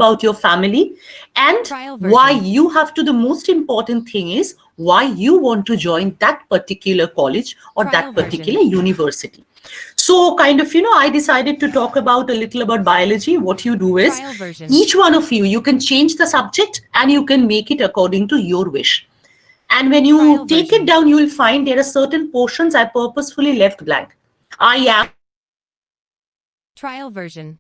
about your family, and why you have to, the most important thing is why you want to join that particular college or that particular university. So kind of, I decided to talk about a little about biology. What you do is, each one of you can change the subject and you can make it according to your wish. And when you take it down, you will find there are certain portions I purposefully left blank. I am. Trial version.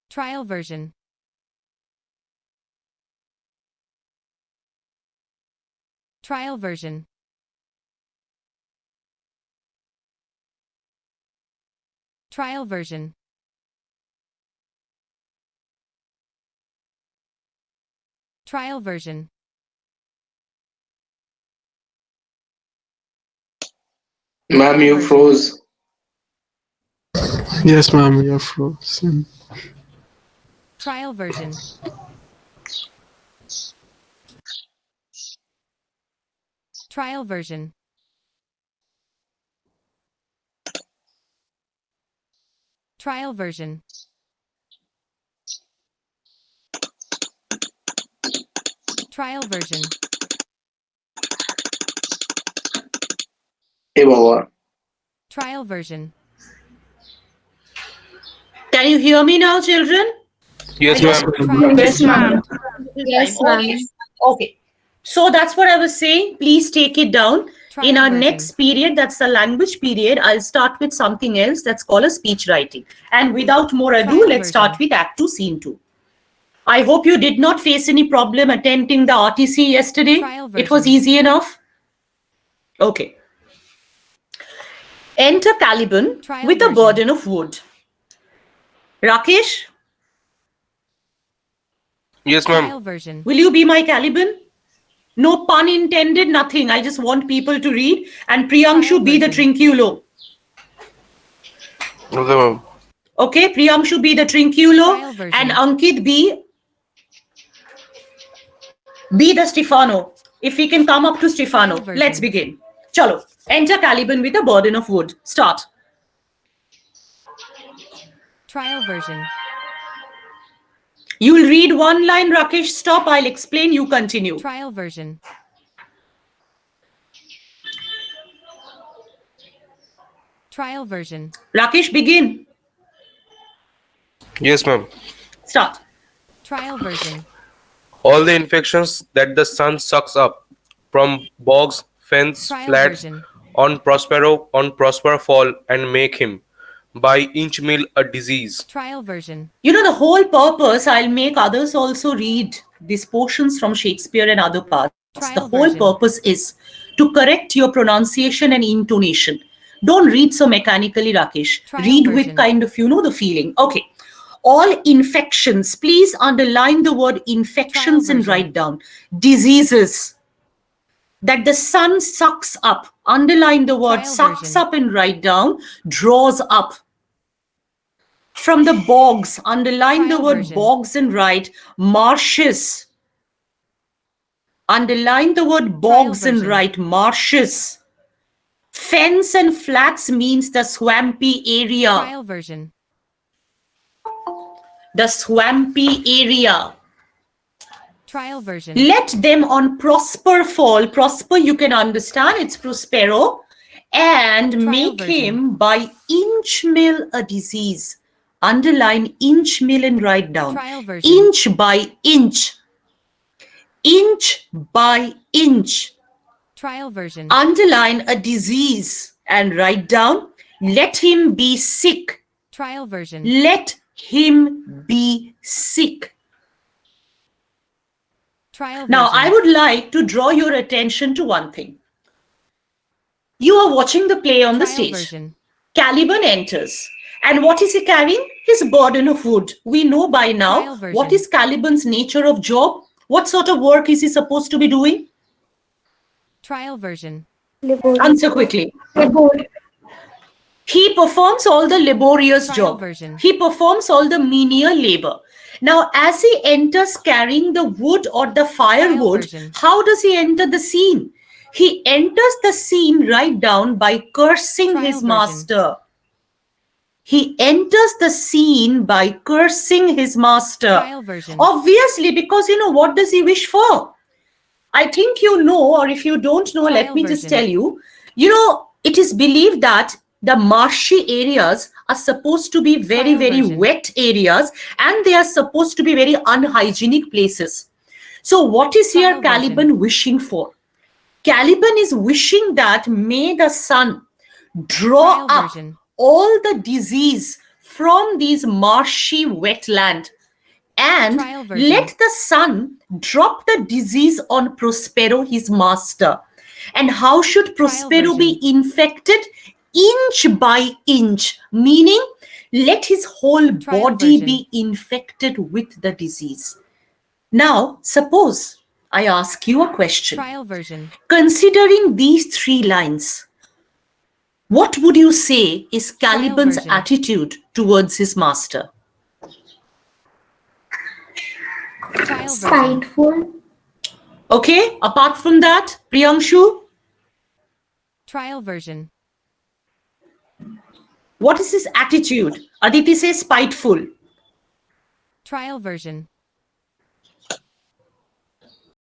Trial version. Trial version. Trial version. Trial version. Ma'am, you froze. Yes, ma'am, you're frozen. Trial version. Trial version. Trial version. Trial version. Hey, Baba. Trial version. Can you hear me now, children? Yes, ma'am. Yes, ma'am. Yes, ma'am. Okay. So that's what I was saying. Please take it down. In our next period, that's the language period, I'll start with something else that's called a speech writing. And without more ado, let's start with Act 2, Scene 2. I hope you did not face any problem attending the RTC yesterday. It was easy enough. Okay. Enter Caliban with a burden of wood. Rakesh? Yes, ma'am. Will you be my Caliban? No pun intended, nothing. I just want people to read. And Priyanshu be the Trinculo. Okay, ma'am. Okay, Priyanshu be the Trinculo and Ankit be the Stefano. If we can come up to Stefano, let's begin. Chalo, enter Caliban with a burden of wood. Start. Trial version. You'll read one line, Rakesh, stop, I'll explain, you continue. Trial version. Trial version. Rakesh, begin. Yes, ma'am. Start. Trial version. All the infections that the sun sucks up from bogs, fens, flats on Prospero fall and make him by inch mill a disease. Trial version. The whole purpose, I'll make others also read these portions from Shakespeare and other parts. The whole purpose is to correct your pronunciation and intonation. Don't read so mechanically, Rakesh. Read with kind of, the feeling. Okay. All infections, please underline the word infections and write down. Diseases that the sun sucks up. Underline the word sucks up and write down. Draws up. From the bogs, underline the word bogs and write marshes. Underline the word bogs and write marshes. Fens and flats means the swampy area. Trial version. The swampy area. Trial version. Let them on Prosper fall. Prosper, you can understand, it's Prospero. And make him by inch mill a disease. Underline inch mill and write down. Inch by inch. Inch by inch. Trial version. Underline a disease and write down. Let him be sick. Trial version. Let him be sick. Now, I would like to draw your attention to one thing. You are watching the play on the stage. Caliban enters. And what is he carrying? His burden of wood. We know by now what is Caliban's nature of job. What sort of work is he supposed to be doing? Trial version. Answer quickly. He performs all the laborious job. He performs all the menial labor. Now, as he enters carrying the wood or the firewood, how does he enter the scene? He enters the scene right down by cursing his master. He enters the scene by cursing his master. Trial version. Obviously, because what does he wish for? I think you know, or if you don't know, let Trial me just version. tell you. It is believed that the marshy areas are supposed to be very, Trial very version. wet areas, and they are supposed to be very unhygienic places. So what is here Trial version. Caliban wishing for? Caliban is wishing that may the sun draw Trial up version. all the disease from these marshy wetland, and Trial version. let the sun drop the disease on Prospero, his master. And how should Prospero be infected? Inch by inch, meaning let his whole Trial body version. be infected with the disease. Now, suppose I ask you a question. Trial version. Considering these three lines, what would you say is Caliban's version. attitude towards his master? Trial version. Spiteful. Okay, apart from that, Priyangshu, Trial version. what is his attitude? Aditi says spiteful. Trial version.